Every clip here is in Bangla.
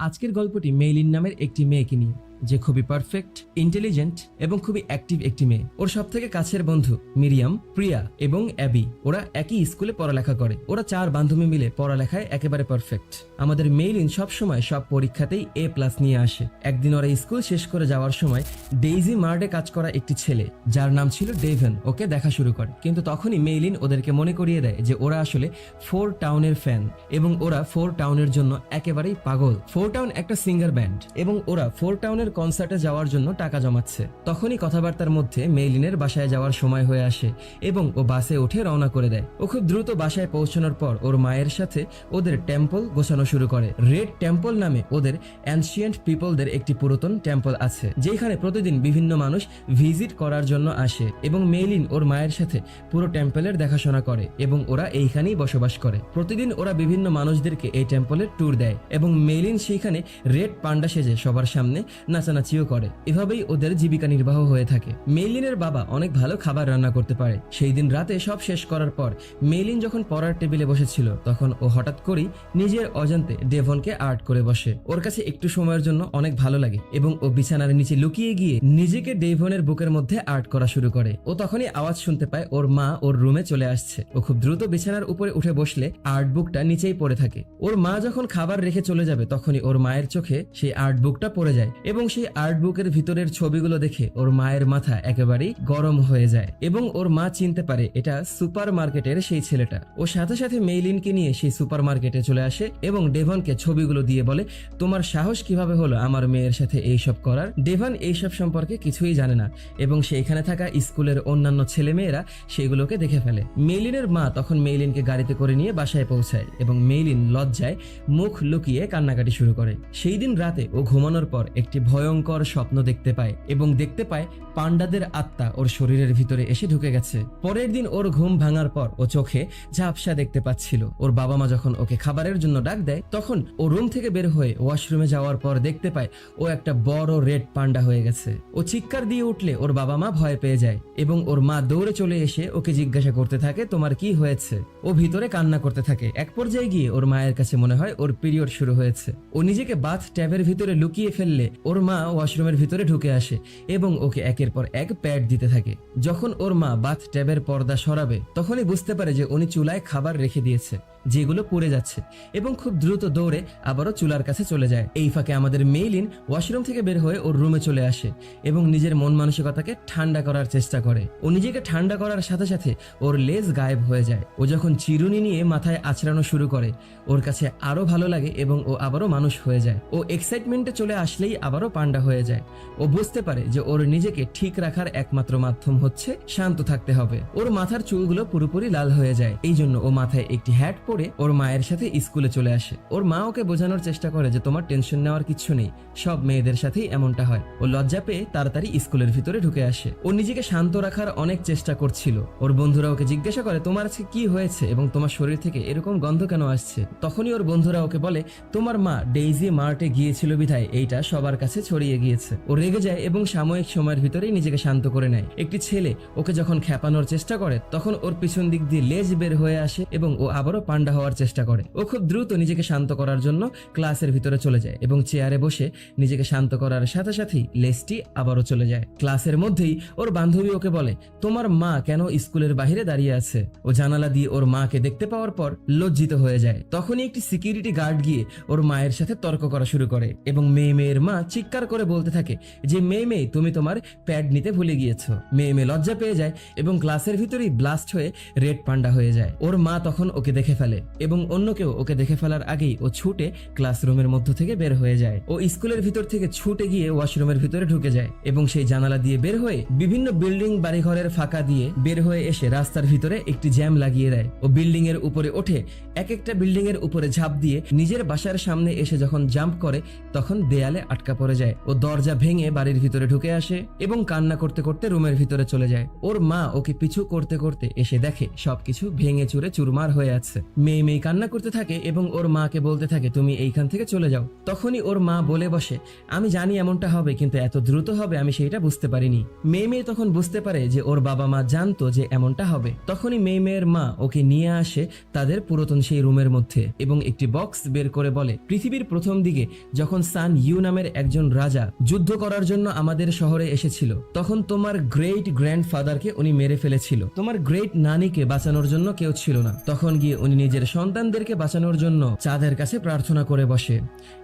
আজকের গল্পটি মেইলিন নামের একটি মেয়েকে নিয়ে, যে খুবই পারফেক্ট, ইন্টেলিজেন্ট এবং খুবই অ্যাক্টিভ একটি মেয়ে। ওর সব থেকে কাছের বন্ধু মিরিয়াম, প্রিয়া এবং অ্যাবি। ওরা একই স্কুলে পড়ালেখা করে। ওরা 4 বান্ধবী মিলে পড়ালেখায় একেবারে পারফেক্ট। আমাদের মেইলিন সবসময় সব পরীক্ষাতেই A+ নিয়ে আসে। একদিন ওরা স্কুল শেষ করে যাওয়ার সময় ডেইজি মার্ডে কাজ করা একটি ছেলে, যার নাম ছিল ডেভন, ওকে দেখা শুরু করে। কিন্তু তখনই মেইলিন ওদেরকে মনে করিয়ে দেয় যে ওরা আসলে 4 টাউনের ফ্যান এবং ওরা 4 টাউনের জন্য একেবারেই পাগল। 4 টাউন একটা সিঙ্গার ব্যান্ড এবং ওরা 4 টাউনের কনসার্টে যাওয়ার জন্য টাকা জমাচ্ছে। তখনই কথাবার্তার মধ্যে মেইলিনের বাসায় যাওয়ার সময় হয়ে আসে এবং ও বাসে উঠে রওনা করে দেয়। ও খুব দ্রুত বাসায় পৌঁছানোর পর ওর মায়ের সাথে ওদের টেম্পল গোছানো শুরু করে। রেড টেম্পল নামে ওদের অ্যানশিয়েন্ট পিপলদের একটি পুরাতন টেম্পল আছে, যেখানে প্রতিদিন বিভিন্ন মানুষ ভিজিট করার জন্য আসে এবং মেইলিন ওর মায়ের সাথে পুরো টেম্পলের দেখাশোনা করে এবং ওরা এইখানেই বসবাস করে। প্রতিদিন ওরা বিভিন্ন মানুষদেরকে এই টেম্পলের ট্যুর দেয় এবং মেইলিন সেইখানে রেড পান্ডা সেজে সবার সামনে নাচানাচিও করে। এভাবেই ওদের জীবিকা নির্বাহ হয়ে থাকে। মেইলিনের বাবা অনেক ভালো খাবার রান্না করতে পারে। সেই দিন রাতে সব শেষ করার পর মেইলিন যখন পড়ার টেবিলে বসেছিল, তখন ও হঠাৎ করেই নিজের অজান্তে ডেভনকে আর্ট করে বসে। ওর কাছে একটু সময়ের জন্য অনেক ভালো লাগে এবং ও বিছানার নিচে লুকিয়ে গিয়ে নিজেকে ডেভনের বুকের মধ্যে আর্ট করা শুরু করে। ও তখনই আওয়াজ শুনতে পায় ওর মা ওর রুমে চলে আসছে। ও খুব দ্রুত বিছানার উপরে উঠে বসলে আর্ট বুকটা নিচেই পড়ে থাকে। ওর মা যখন খাবার রেখে চলে যাবে, তখনই ওর মায়ের চোখে সেই আর্ট বুকটা পড়ে যায় এবং সেই আর্ট বুকের ভিতরের ছবিগুলো দেখে ওর মায়ের মাথা একেবারেই গরম হয়ে যায় এবং ওর মা চিনতে পারে এটা সুপার মার্কেটের সেই ছেলেটা। ও সাথে সাথে মেইলিনকে নিয়ে সেই সুপার মার্কেটে চলে আসে এবং ডেভনকে ছবিগুলো দিয়ে বলে, তোমার সাহস কিভাবে হলো আমার মেয়ের সাথে এইসব করার? ডেভন এইসব সম্পর্কে কিছুই জানে না এবং সেইখানে থাকা স্কুলের অন্যান্য ছেলেমেয়েরা সেগুলোকে দেখে ফেলে। মেইলিনের মা তখন মেইলিনকে গাড়িতে করে নিয়ে বাসায় পৌঁছায় এবং মেইলিন লজ্জায় মুখ লুকিয়ে কান্নাকাটি শুরু করে। সেই দিন রাতে ও ঘুমানোর পর একটি ভয়ঙ্কর স্বপ্ন দেখতে পায় এবং দেখতে পায় পান্ডাদের আত্মা ওর শরীরের ভিতরে এসে ঢুকে গেছে। পরের দিন ওর ঘুম ভাঙার পর ও চোখে ঝাপসা দেখতে পাচ্ছিল। ওর বাবা মা যখন ওকে খাবারের জন্য ডাক দেয়, তখন ও রুম থেকে বের হয়ে ওয়াশরুমে যাওয়ার পর দেখতে পায় ও একটা বড় রেড পান্ডা হয়ে গেছে। ও চিৎকার দিয়ে উঠলে ওর বাবা মা ভয় পেয়ে যায় এবং ওর মা দৌড়ে চলে এসে ওকে জিজ্ঞাসা করতে থাকে, তোমার কি হয়েছে? ও ভিতরে কান্না করতে থাকে। এক পর্যায়ে গিয়ে ওর মায়ের কাছে মনে হয় ওর পিরিয়ড শুরু হয়েছে। ও নিজেকে বাথ ট্যাবের ভিতরে লুকিয়ে ফেললে ওর মা ওয়াশরুমের ভিতরে ঢুকে আসে এবং ওকে একের পর এক প্যাড দিতে থাকে। যখন ওর মা বাথ ট্যাবের পর্দা সরাবে, তখনই বুঝতে পারে যে উনি চুলায় খাবার রেখে দিয়েছে, যেগুলো পুড়ে যাচ্ছে, এবং খুব দ্রুত দৌড়ে আবারও চুলার কাছে চলে যায়। এই ফাঁকে আমাদের মেইলিন ওয়াশরুম থেকে বের হয়ে ওর রুমে চলে আসে এবং নিজের মন মানসিকতাকে ঠান্ডা করার চেষ্টা করে। ও নিজেকে ঠান্ডা করার সাথে সাথে ওর লেজ গায়েব হয়ে যায়। ও যখন চিরুনি নিয়ে মাথায় আছড়ানো শুরু করে, ওর কাছে আরো ভালো লাগে এবং ও আবারও মানুষ হয়ে যায়। ও এক্সাইটমেন্টে চলে আসলেই আবারও পান্ডা হয়ে যায়। ও বুঝতে পারে যে ওর নিজেকে ঠিক রাখার একমাত্র মাধ্যম হচ্ছে শান্ত থাকতে হবে। ওর মাথার চুলগুলো পুরোপুরি লাল হয়ে যায়। এই জন্য ও মাথায় একটি হ্যাট পরে ওর মায়ের সাথে স্কুলে চলে আসে। ওর মা ওকে বোঝানোর চেষ্টা করে যে তোমার টেনশন নেওয়ার কিচ্ছু নেই, সব মেয়েদের সাথেই এমনটা হয়। ও লজ্জা পেয়ে তাড়াতাড়ি স্কুলের ভিতরে ঢুকে আসে। ও নিজেকে শান্ত রাখার অনেক চেষ্টা করছিল। ওর বন্ধুরা ওকে জিজ্ঞাসা করে, তোমার আজকে কি হয়েছে এবং তোমার শরীর থেকে এরকম গন্ধ কেন আসছে? তখনই ওর বন্ধুরা ওকে বলে, তোমার মা ডেইজি মার্টে গিয়েছিল বিধায় এইটা সবার কাছে ছড়িয়ে গিয়েছে। ও রেগে যায় এবং সাময়িক সময়ের ভিতরেই নিজেকে শান্ত করে নেয়। একটি ছেলে ওকে যখন খেপানোর চেষ্টা করে, তখন ওর পিছন দিক দিয়ে লেজ বের হয়ে আসে এবং ও আবারও পান্ডা হওয়ার চেষ্টা করে। ও খুব দ্রুত নিজেকে শান্ত করার জন্য ক্লাসের ভিতরে চলে যায় এবং চেয়ারে বসে নিজেকে শান্ত করার সাথে সাথেই লেজটি আবারও চলে যায়। ক্লাসের মধ্যেই ওর বান্ধবী ওকে বলে, তোমার মা কেন স্কুলের বাইরে দাঁড়িয়ে আছে? ও জানালা দিয়ে ওর মাকে দেখতে পাওয়ার পর লজ্জিত হয়ে যায়। তখনই একটি সিকিউরিটি গার্ড গিয়ে ওর মায়ের সাথে তর্ক করা শুরু করে এবং মেয়ের মা চিৎকার করে বলতে থাকে যে, মেয়ে তুমি তোমার প্যাড নিতে ভুলে গিয়েছো। মেয়ে লজ্জা পেয়ে যায় এবং ক্লাসের ভিতরেই ব্লাস্ট হয়ে রেড পান্ডা হয়ে যায়। ওর মা তখন ওকে দেখে ফেলে এবং অন্য কেউ ওকে দেখে ফেলার আগেই ও ছুটে ক্লাসরুমের মধ্য থেকে বের হয়ে যায়। ও স্কুলের ভিতর থেকে ছুটে গিয়ে ওয়াশরুমের ভিতরে ঢুকে যায় এবং সেই জানালা দিয়ে বের হয়ে বিভিন্ন বিল্ডিং বাড়িঘরের ফাঁকা দিয়ে বের হয়ে এসে রাস্তার ভিতরে একটি জ্যাম লাগিয়ে দেয়। ও বিল্ডিং এর উপরে ওঠে, এক একটা বিল্ডিং এর উপরে ঝাঁপ দিয়ে নিজের বাসার সামনে এসে যখন জাম্প করে, তখন দেয়ালে আটকা পড়ে যায়। ও দরজা ভেঙে বাড়ির ভিতরে ঢুকে আসে এবং কান্না করতে করতে রুমের ভিতরে চলে যায়। ওর মা ওকে পিছু করতে করতে এসে দেখে সবকিছু ভেঙে চুরে চুরমার হয়ে আছে। মেয়ে মেয়ে কান্না করতে থাকে এবং ওর মাকে বলতে থাকে তুমি এইখান থেকে চলে যাও। তখনই ওর মা বলে বসে আমি জানি এমনটা হবে, কিন্তু এত দ্রুত হবে আমি সেইটা বুঝতে পারিনি। মেয়ে মেয়ে তখন বুঝতে পারে যে ওর বাবা মা জানতো যে এমনটা হবে। তখনই মেয়ে মেয়ের মা ওকে নিয়ে আসে তাদের পুরাতন সেই রুমের মধ্যে এবং একটি বক্স বের করে বলে পৃথিবীর প্রথম দিকে যখন সান ইউ নামের একজন রাজা যুদ্ধ করার জন্য আমাদের শহরে এসেছিল, তখন তোমার গ্রেট গ্র্যান্ডফাদারকে উনি মেরে ফেলেছিল। তোমার গ্রেট নানিকে বাঁচানোর জন্য কেউ ছিল না। তখন গিয়ে উনি নিজের সন্তানদেরকে বাঁচানোর জন্য চাঁদের কাছে প্রার্থনা করে বসে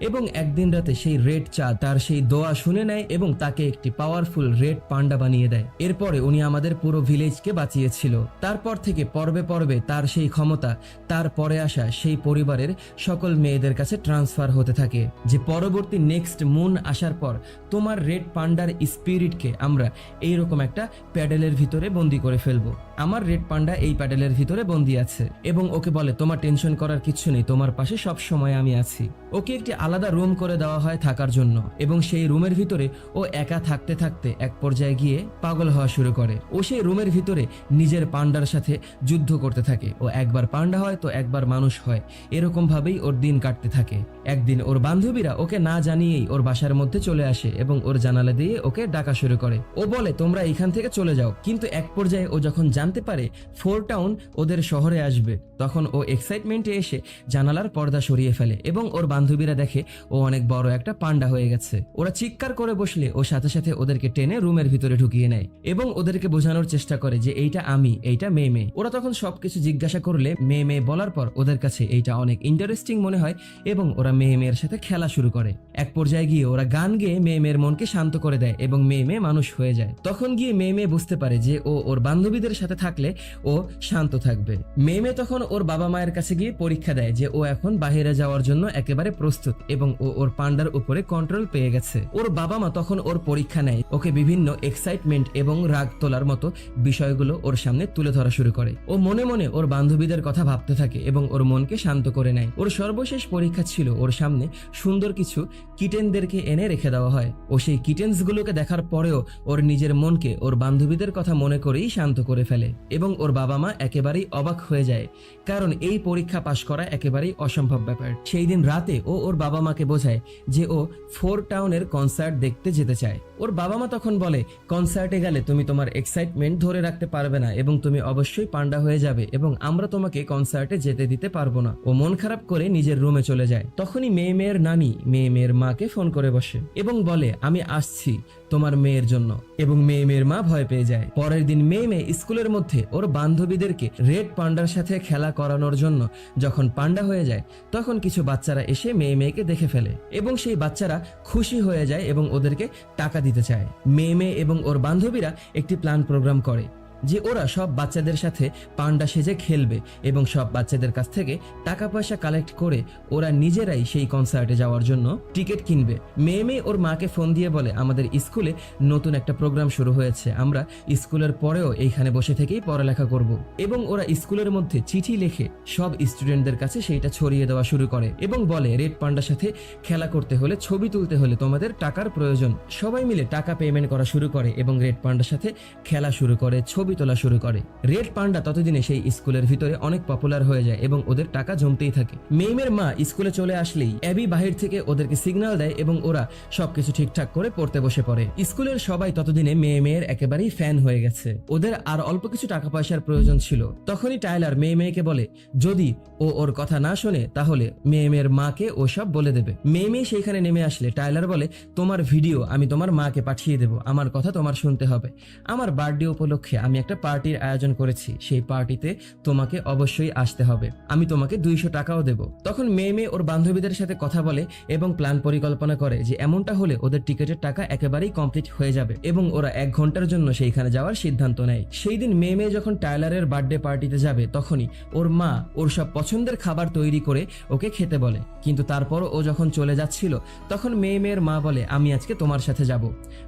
এবং একদিন রাতে সেই রেড চাঁদ তার সেই দোয়া শুনে নেয় এবং তাকে একটি পাওয়ারফুল রেড পান্ডা বানিয়ে দেয়। এরপরে উনি আমাদের পুরো ভিলেজকে বাঁচিয়েছিল। তারপর থেকে পর্বে পর্বে তার সেই ক্ষমতা তার পরে আসা সেই পরিবারের সকল মেয়েদের কাছে ট্রান্সফার হতে থাকে, যে পরবর্তী নেক্সট মুন আসার পর তোমার রেড পান্ডার স্পিরিটকে আমরা এইরকম একটা প্যাডেলের ভিতরে বন্দি করে ফেলবো। আমার রেড পান্ডা এই প্যাডেলের ভিতরে বন্দি আছে এবং ওকে বলে তোমার টেনশন করার কিচ্ছু নেই, তোমার পাশে সব সময় আমি আছি। ওকে একটি আলাদা রুম করে দেওয়া হয় থাকার জন্য এবং সেই রুমের ভিতরে ও একা থাকতে থাকতে এক পর্যায়ে গিয়ে পাগল হওয়া শুরু করে। ও সেই রুমের ভিতরে নিজের পান্ডার সাথে যুদ্ধ করতে থাকে। ও একবার পান্ডা হয় তো একবার মানুষ হয়, এরকম ভাবেই ওর দিন কাটতে থাকে। একদিন ওর বান্ধবীরা ওকে না জানিয়েই ওর বাসার মধ্যে চলে আসে এবং ওর জানালা দিয়ে ওকে ডাকা শুরু করে। ও বলে তোমরা এখান থেকে চলে যাও, কিন্তু এক পর্যায়ে ও যখন জানতে পারে 4 টাউন ওদের শহরে আসবে, তখন ও এক্সাইটমেন্টে এসে জানালার পর্দা সরিয়ে ফেলে এবং ওর বান্ধবীরা দেখে ও অনেক বড় একটা পান্ডা হয়ে গেছে। ওরা চিৎকার করে বসলে ও সাথে সাথে ওদেরকে টেনে রুমের ভিতরে ঢুকিয়ে নেয় এবং ওদেরকে বোঝানোর চেষ্টা করে যে এইটা আমি, এইটা মেয়ে মেয়ে। ওরা তখন সবকিছু জিজ্ঞাসা করলে মেয়ে মেয়ে বলার পর ওদের কাছে এইটা অনেক ইন্টারেস্টিং মনে হয় এবং ওরা মেয়ে মেয়ের সাথে খেলা শুরু করে। এক পর্যায়ে গিয়ে ওরা গান গেয়ে মেয়ে মেয়ের মনকে শান্ত করে দেয় এবং মেয়ে মেয়ে মানুষ হয়ে যায়। তখন গিয়ে মেয়ে মেয়ে বুঝতে পারে যে ও ওর বান্ধবীদের সাথে থাকলে ও শান্ত থাকবে। মেয়ে মেয়ে তখন ওর বাবা মায়ের কাছে গিয়ে পরীক্ষা দেয় যে ও এখন বাইরে যাওয়ার জন্য একেবারে প্রস্তুত এবং ও ওর পান্ডার উপরে কন্ট্রোল পেয়ে গেছে। ওর বাবা মা তখন ওর পরীক্ষা নেয়, ওকে বিভিন্ন এক্সাইটমেন্ট এবং রাগ তোলার মতো বিষয়গুলো ওর সামনে তুলে ধরা শুরু করে। ও মনে মনে ওর বান্ধবীদের কথা ভাবতে থাকে এবং ওর মনকে শান্ত করে নেয়। ওর সর্বশেষ পরীক্ষা ছিল ওর সামনে সুন্দর কিছু কিটেনদেরকে এনে রেখে দেওয়া হয়। ও সেই কিটেন্স গুলোকে দেখার পরেও ওর নিজের মনকে ওর বান্ধবীদের কথা মনে করেই শান্ত করে ফেলে এবং ওর বাবা মা একেবারেই অবাক হয়ে যায়, কারণ এই পরীক্ষা পাশ করা একেবারেই অসম্ভব ব্যাপার। সেই দিন রাতে ও ওর বাবা মাকে বোঝায় যে ও 4 টাউনের কনসার্ট দেখতে যেতে চায়। ওর বাবা মা তখন বলে কনসার্টে গেলে তুমি তোমার এক্সাইটমেন্ট ধরে রাখতে পারবে না এবং তুমি অবশ্যই পান্ডা হয়ে যাবে এবং আমরা তোমাকে কনসার্টে যেতে দিতে পারবো না। ও মন খারাপ করে নিজের রুমে চলে যায়। তখনই মেয়ে মেয়ের নানি মেয়ে মেয়ের মাকে ফোন করে বসে এবং বলে আমি আসছি তোমার মেয়ের জন্য, এবং মেয়ে মেয়ের মা ভয় পেয়ে যায়। পরের দিন মেয়ে মেয়ে স্কুলের মধ্যে ওর বান্ধবীদেরকে রেড পান্ডার সাথে খেলা করানোর জন্য যখন পান্ডা হয়ে যায়, তখন কিছু বাচ্চারা এসে মেয়ে মেয়েকে দেখে ফেলে এবং সেই বাচ্চারা খুশি হয়ে যায় এবং ওদেরকে টাকা দিতে চায়। মেয়ে মেয়ে এবং ওর বান্ধবীরা একটি প্ল্যান প্রোগ্রাম করে যে ওরা সব বাচ্চাদের সাথে পান্ডা সেজে খেলবে এবং সব বাচ্চাদের কাছ থেকে টাকা পয়সা কালেক্ট করে ওরা নিজেরাই সেই কনসার্টে যাওয়ার জন্য টিকিট কিনবে। মেয়ে মেয়ে ওর মাকে ফোন দিয়ে বলে আমাদের স্কুলে নতুন একটা প্রোগ্রাম শুরু হয়েছে, আমরা স্কুলের পরেও এইখানে বসে থেকেই পড়ালেখা করব। এবং ওরা স্কুলের মধ্যে চিঠি লিখে সব স্টুডেন্টদের কাছে সেইটা ছড়িয়ে দেওয়া শুরু করে এবং বলে রেড পান্ডার সাথে খেলা করতে হলে, ছবি তুলতে হলে তোমাদের টাকার প্রয়োজন। সবাই মিলে টাকা পেমেন্ট করা শুরু করে এবং রেড পান্ডার সাথে খেলা শুরু করে, ছবি তোলা শুরু করে। রেড পান্ডা ততদিনে সেই স্কুলের ভিতরে অনেক পপুলার হয়ে যায় এবং ওদের টাকা জমতেই থাকে। মেয়েমের মা স্কুলে চলে আসলেই অ্যাবি বাহির থেকে ওদেরকে সিগন্যাল দেয় এবং ওরা সবকিছু ঠিকঠাক করে পড়তে বসে পড়ে। স্কুলের সবাই ততদিনে মেয়ে মেয়ের একেবারেই ফ্যান হয়ে গেছে। ওদের আর অল্প কিছু টাকা পয়সার প্রয়োজন ছিল। তখনই টাইলার মেয়ে মেয়েকে বলে যদি ও ওর কথা না শোনে তাহলে মেয়ে মেয়ের মাকে ও সব বলে দেবে। মেয়ে মেয়ে সেইখানে নেমে আসলে টাইলার বলে তোমার ভিডিও আমি তোমার মাকে পাঠিয়ে দেবো, আমার কথা তোমার শুনতে হবে। আমার বার্থডে উপলক্ষে আমি একটা পার্টির আয়োজন করেছি, সেই পার্টিতে তোমাকে অবশ্যই আসতে হবে, আমি তোমাকে 200 টাকাও দেব। তখন মেয়ে মেয়ে ওর বান্ধবীদের সাথে কথা বলে এবং প্ল্যান পরিকল্পনা করে যে এমনটা হলে ওদের টিকিটের টাকা একেবারেই কমপ্লিট হয়ে যাবে এবং ওরা 1 ঘন্টার জন্য সেইখানে যাওয়ার সিদ্ধান্ত নেয়। সেই দিন মেয়ে মেয়ে যখন টাইলারের বার্থডে পার্টিতে যাবে তখনই ওর মা ওর সব পছন্দের খাবার তৈরি করে ওকে খেতে বলে, কিন্তু তারপর ও যখন চলে যাচ্ছিল তখন মেয়ে মেয়ের মা বলে আমি আজকে তোমার সাথে যাব,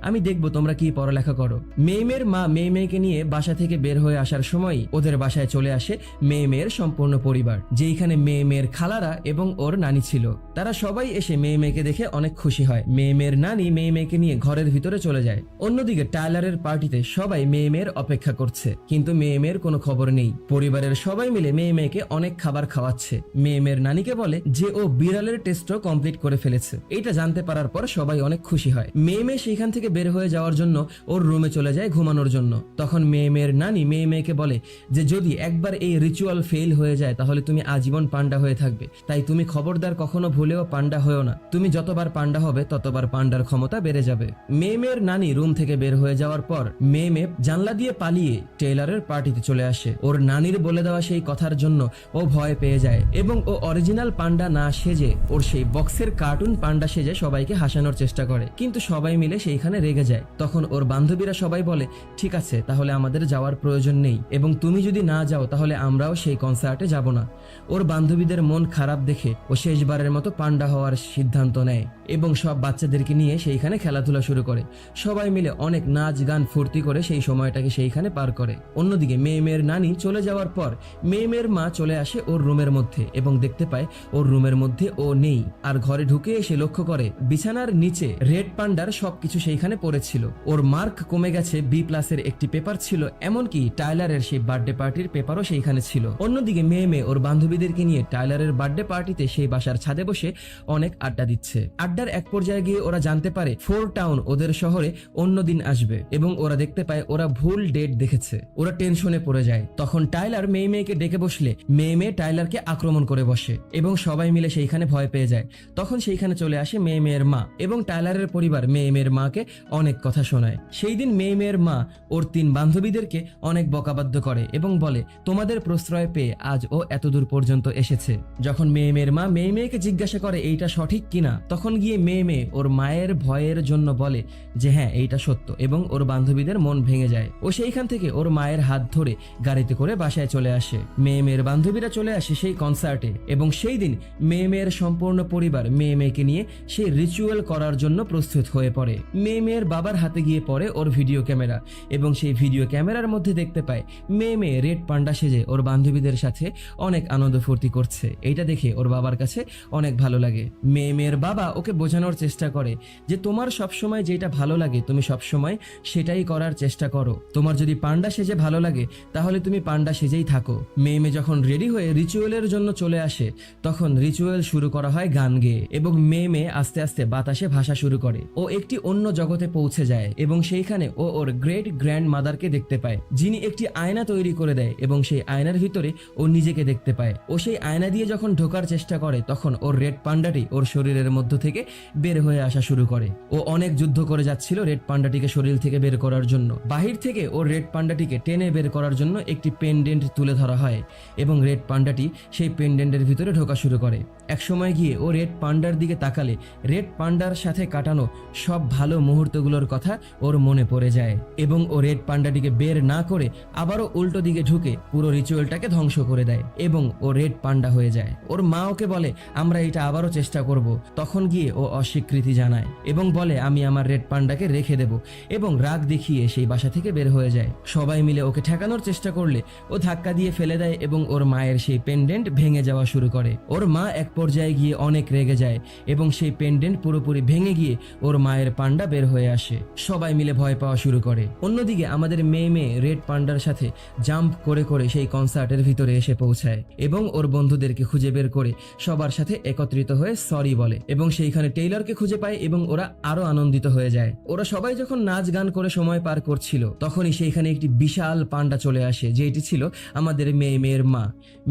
আমি দেখবো তোমরা কি পড়ালেখা করো। মেয়ে মেয়ের মা মেয়ে মেয়েকে নিয়ে বাসা থেকে বের হয়ে আসার সময় ওদের বাসায় চলে আসে মেয়ের সম্পূর্ণ পরিবার, যেইখানে মেয়ের খালারা এবং ওর নানি ছিল। তারা সবাই এসে মেয়েকে দেখে অনেক খুশি হয়। মেয়ের নানি মেয়েকে নিয়ে ঘরের ভিতরে চলে যায়। অন্যদিকে টাইলারের পার্টিতে সবাই মেয়ের অপেক্ষা করছে, কিন্তু মেয়ের কোনো খবর নেই। পরিবারের সবাই মিলে মেয়েকে অনেক খাবার খাওয়াচ্ছে। মেয়ের নানিকে বলে যে ও বিড়ালের টেস্টও কমপ্লিট করে ফেলেছে। এটা জানতে পারার পর সবাই অনেক খুশি হয়। মেয়ে সেইখান থেকে বের হয়ে যাওয়ার জন্য ওর রুমে চলে যায় ঘুমানোর জন্য। তখন মেয়ের নানি মেয়েকে বলে যে যদি একবার এই রিচুয়াল ফেল হয়ে যায় তাহলে তুমি আজীবন পান্ডা হয়ে থাকবে, তাই তুমি খবরদার কখনো ভুলেও পান্ডা হয়েও না। তুমি যতবার পান্ডা হবে ততবার পান্ডার ক্ষমতা বেড়ে যাবে। মেয়ের নানি রুম থেকে বের হয়ে যাওয়ার পর মেয়ে জানলা দিয়ে পালিয়ে টেইলারের পার্টিতে চলে আসে। ওর নানির বলে দেওয়া সেই কথার জন্য ও ভয় পেয়ে যায় এবং ও অরিজিনাল পান্ডা না সেজে ওর সেই বক্সের কার্টুন পান্ডা সেজে সবাইকে হাসানোর চেষ্টা করে, কিন্তু সবাই মিলে সেইখানে রেগে যায়। তখন ওর বান্ধবীরা সবাই বলে ঠিক আছে, তাহলে আমাদের যাওয়ার প্রয়োজন নেই, এবং তুমি যদি না যাও তাহলে আমরাও সেই কনসার্টে যাব না। ওর বান্ধবীদের মন খারাপ দেখে ও শেষবারের মতো পান্ডা হওয়ার সিদ্ধান্ত নেয় এবং সব বাচ্চাদেরকে নিয়ে সেইখানে খেলাধুলা শুরু করে। সবাই মিলে অনেক নাচ গান ফুর্তি করে সেই সময়টাকে সেইখানে পার করে। অন্যদিকে মেয়ের নানি চলে যাওয়ার পর মেয়ের মা চলে আসে ওর রুমের মধ্যে এবং দেখতে পায় ওর রুমের মধ্যে ও নেই। আর ঘরে ঢুকে এসে লক্ষ্য করে বিছানার নিচে রেড পান্ডার সবকিছু সেইখানে পড়েছিল। ওর মার্ক কমে গেছে, B+-এর একটি পেপার ছিল, এমনকি টাইলারের সেই বার্থডে পার্টির পেপারও সেইখানে ছিল। অন্যদিকে মেয়ে ওর বান্ধবীদেরকে নিয়ে টাইলারের বার্থডে পার্টিতে সেই বাসার ছাদে বসে অনেক আড্ডা দিচ্ছে। আড্ডার এক পর্যায়ে গিয়ে ওরা জানতে পারে 4 টাউন ওদের শহরে অন্য দিন আসবে এবং ওরা দেখতে পায় ওরা ভুল ডেট দেখেছে। ওরা টেনশনে পড়ে যায়। তখন টাইলার মেয়েকে ডেকে বসলে মেয়ে টাইলারকে আক্রমণ করে বসে এবং সবাই মিলে সেইখানে ভয় পেয়ে যায়। তখন সেইখানে চলে আসে মেয়ের মা এবং টাইলারের পরিবার মেয়ের মাকে অনেক কথা শোনায়। সেই দিন মেয়ের মা ওর 3 বান্ধবীদেরকে অনেক বকাবাদ্য করে এবং বলে তোমাদের প্রশ্রয় পেয়ে আজ ও এতদূর পর্যন্ত এসেছে। যখন মেয়ের মা মেয়েকে জিজ্ঞাসা করে এইটা সঠিক কিনা, তখন গিয়ে মেয়ে ওর মায়ের ভয়ের জন্য বলে যে হ্যাঁ এইটা সত্য, এবং ওর বান্ধবীদের মন ভেঙে যায়। ও সেইখান থেকে ওর মায়ের হাত ধরে গাড়িতে করে বাসায় চলে আসে। মেয়ের বান্ধবীরা চলে আসে সেই কনসার্টে এবং সেই দিন মেয়ের সম্পূর্ণ পরিবার মেয়েকে নিয়ে সেই রিচুয়াল করার জন্য প্রস্তুত হয়ে পড়ে। মেয়ের বাবার হাতে গিয়ে পড়ে ওর ভিডিও ক্যামেরা এবং সেই ভিডিও ক্যামেরার মধ্যে দেখতে পায় মেয়ে রেড পান্ডা সেজে ওর বান্ধবীদের সাথে অনেক আনন্দ ফুর্তি করছে। এইটা দেখে ওর বাবার কাছে অনেক ভালো লাগে। মেয়ের বাবা ওকে বোঝানোর চেষ্টা করে যে তোমার সবসময় যেটা ভালো লাগে তুমি সবসময় সেটাই করার চেষ্টা করো। তোমার যদি পান্ডা সেজে ভালো লাগে তাহলে তুমি পান্ডা সেজেই থাকো। মেয়ে যখন রেডি হয়ে রিচুয়ালের জন্য চলে আসে তখন রিচুয়াল শুরু করা হয় গান গেয়ে এবং মেয়ে আস্তে আস্তে বাতাসে ভাসা শুরু করে। ও একটি অন্য জগতে পৌঁছে যায় এবং সেইখানে ও ওর গ্রেট গ্র্যান্ড মাদারকে দেখতে পায়, যিনি একটি আয়না তৈরি করে দেয় এবং সেই আয়নার ভিতরে ও নিজেকে দেখতে পায়। ও সেই আয়না দিয়ে যখন ঢোকার চেষ্টা করে তখন ওর রেড পান্ডাটি ওর শরীরের মধ্য থেকে বের হয়ে আসা শুরু করে। ও অনেক যুদ্ধ করে যাচ্ছিল রেড পান্ডাটিকে শরীর থেকে বের করার জন্য। বাহির থেকে ওর রেড পান্ডাটিকে টেনে বের করার জন্য একটি পেন্ডেন্ট তুলে ধরা হয় এবং রেড পান্ডাটি সেই পেন্ডেন্টের ভিতরে ঢোকা শুরু করে। এক সময় গিয়ে ও রেড পান্ডার দিকে তাকালে রেড পান্ডার সাথে কাটানো সব ভালো মুহূর্তগুলোর কথা ওর মনে পড়ে যায় এবং ও রেড পান্ডাটিকে বের না করে আবারও উল্টো দিকে ঢুকে পুরো রিচুয়ালটাকে ধ্বংস করে দেয় এবং ও রেড পান্ডা হয়ে যায়। ওর মা ওকে বলে আমরা এটা আবারও চেষ্টা করব। তখন গিয়ে ও অস্বীকৃতি জানায় এবং বলে আমি আমার রেড পান্ডাকে রেখে দেব, এবং রাগ দেখিয়ে সেই বাসা থেকে বের হয়ে যায়। সবাই মিলে ওকে ঠেকানোর চেষ্টা করলে ও ধাক্কা দিয়ে ফেলে দেয় এবং ওর মায়ের সেই পেন্ডেন্ট ভেঙে যাওয়া শুরু করে। ওর মা এক পর্যায়ে গিয়ে অনেক রেগে যায় এবং সেই পেন্ডেন্ট পুরোপুরি ভেঙে গিয়ে ওর মায়ের পান্ডা বের হয়ে আসে। সবাই মিলে ভয় পাওয়া শুরু করে। অন্যদিকে আমাদের মেয়ে রেড পান্ডার সাথে জাম্প করে করে সেই কনসার্টের ভিতরে এসে পৌঁছায় এবং ওর বন্ধুদেরকে খুঁজে বের করে সবার সাথে একত্রিত হয়ে সরি বলে এবং সেইখানে টেইলরকে খুঁজে পায় এবং ওরা আরো আনন্দিত হয়ে যায়। ওরা সবাই যখন নাচ গান করে সময় পার করছিল তখনই সেইখানে একটি বিশাল পান্ডা চলে আসে, যেটি ছিল আমাদের মেয়ের মা।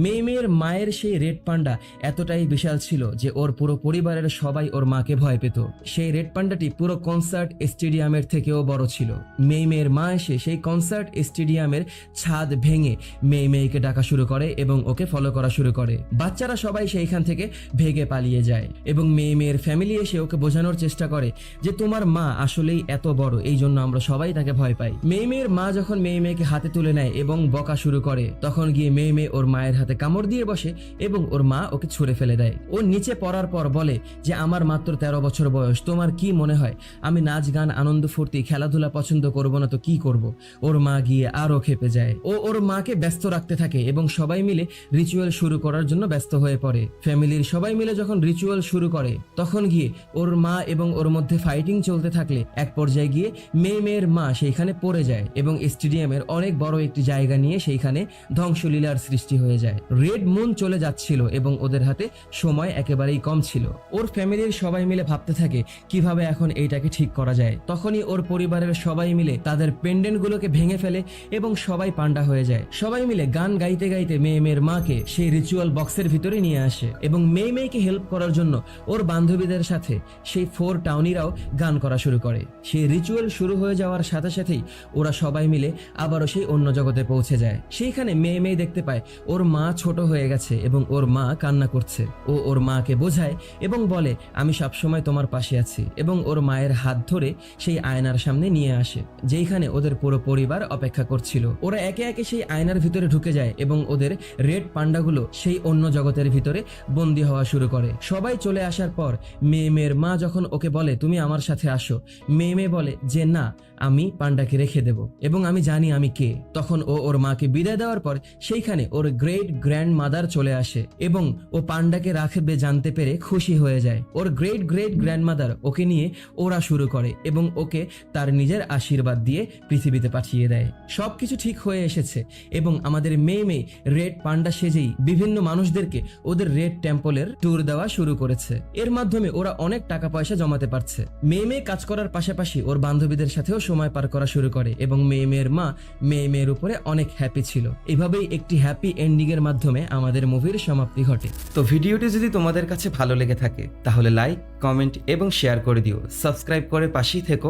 মেয়ের মায়ের সেই রেড পান্ডা এতটাই বিশাল ছিল যে ওর পুরো পরিবারের সবাই ওর মাকে ভয় পেত। সেই রেড পান্ডাটি পুরো কনসার্ট স্টেডিয়ামের থেকেও বড় ছিল। মেয়ের মা এসে সেই কনসার্ট স্টেডিয়ামের ছাদ ভেঙে মেয়েকে ডাকা শুরু করে এবং ওকে ফলো করা শুরু করে। বাচ্চারা সবাই সেইখান থেকে ভেগে পালিয়ে যায় এবং মেয়ের ফ্যামিলি এসে ওকে বোঝানোর চেষ্টা করে যে তোমার মা আসলেই এত বড়, এই জন্য আমরা সবাই তাকে ভয় পাই। মেয়ের মা যখন মেয়েকে হাতে তুলে নেয় এবং বকা শুরু করে তখন গিয়ে মেয়ে ওর মায়ের হাতে কামড় দিয়ে বসে এবং ওর মা ওকে ছুঁড়ে ফেলে দেয়। দেয়। ও নিচে পড়ার পর বলে যে আমার মাত্র 13 বছর বয়স, তোমার কি মনে হয় আমি নাচ গান আনন্দ ফুর্তি খেলাধুলা পছন্দ করব না তো কি করব? ওর মা গিয়ে আরো খেপে যায়। ও ওর মাকে ব্যস্ত রাখতে থাকে এবং সবাই মিলে রিচুয়াল শুরু করার জন্য ব্যস্ত হয়ে পড়ে। ফ্যামিলির সবাই মিলে যখন রিচুয়াল শুরু করে তখন গিয়ে ওর মা এবং ওর মধ্যে ফাইটিং চলতে থাকলে এক পর্যায়ে গিয়ে মেয়ের মা সেইখানে পড়ে যায় এবং স্টেডিয়ামের অনেক বড় একটি জায়গা নিয়ে সেইখানে ধ্বংসলীলার সৃষ্টি হয়ে যায়। রেড মুন চলে যাচ্ছিল এবং ওদের হাতে সময় একেবারেই কম ছিল। ওর ফ্যামিলির সবাই মিলে ভাবতে থাকে কিভাবে এখন এইটাকে ঠিক করা যায়। তখনই ওর পরিবারের সবাই মিলে তাদের পেন্ডেন্ট গুলোকে ভেঙে ফেলে এবং সবাই পান্ডা হয়ে যায়। সবাই মিলে গান গাইতে গাইতে মেয়ের মাকে সেই রিচুয়াল বক্সের ভিতরে নিয়ে আসে এবং মেয়েকে হেল্প করার জন্য ওর বান্ধবীদের সাথে সেই 4 টাউনিরাও গান করা শুরু করে। সেই রিচুয়াল শুরু হয়ে যাওয়ার সাথে সাথেই ওরা সবাই মিলে আবারও সেই অন্য জগতে পৌঁছে যায়। সেইখানে মেয়ে দেখতে পায় ওর মা ছোট হয়ে গেছে এবং ওর মা কান্না করছে। ও ওর মাকে বোঝায় এবং বলে আমি সবসময় তোমার পাশে আছি এবং ওর মায়ের হাত ধরে সেই আয়নার সামনে নিয়ে আসে যেখানে ওদের পুরো পরিবার অপেক্ষা করছিল। ওরা একে একে সেই আয়নার ভিতরে ঢুকে যায় এবং ওদের রেড পান্ডাগুলো সেই অন্য জগতের ভিতরে বন্দী হওয়া শুরু করে। সবাই চলে আসার পর মেয়ের মা যখন ওকে বলে তুমি আমার সাথে আসো, মেয়ে বলে যে না, আমি পান্ডাকে রেখে দেব এবং আমি জানি আমি কে। তখন ও ওর মাকে বিদায় দেওয়ার পর সেইখানে ওর গ্রেট গ্র্যান্ড মাদার চলে আসে এবং ও পান্ডাকে রাখবে জানতে পেরে খুশি হয়ে যায়। ওর গ্রেট গ্র্যান্ড মাদার ওকে নিয়ে ওরা শুরু করে এবং ওকে তার নিজের আশীর্বাদ দিয়ে পৃথিবীতে পাঠিয়ে দেয়। সবকিছু ঠিক হয়ে এসেছে এবং আমাদের মেয়ে রেড পান্ডা সেজেই বিভিন্ন মানুষদেরকে ওদের রেড টেম্পলের ট্যুর দেওয়া শুরু করেছে। এর মাধ্যমে ওরা অনেক টাকা পয়সা জমাতে পারছে। মেয়ে কাজ করার পাশাপাশি ওর বান্ধবীদের সাথেও সময় পার করা শুরু করে এবং মেয়ের মা মেয়ের উপরে অনেক হ্যাপি ছিল। এভাবেই একটি হ্যাপি এন্ডিং এর মাধ্যমে আমাদের মুভির সমাপ্তি ঘটে। তো ভিডিওটি যদি তোমাদের কাছে ভালো লেগে থাকে তাহলে লাইক, কমেন্ট এবং শেয়ার করে দিও। সাবস্ক্রাইব করে পাশেই থেকো।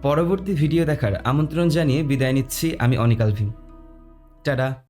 পরবর্তী ভিডিও দেখার আমন্ত্রণ জানিয়ে বিদায় নিচ্ছি আমি অনিক আলভিন। টাটা।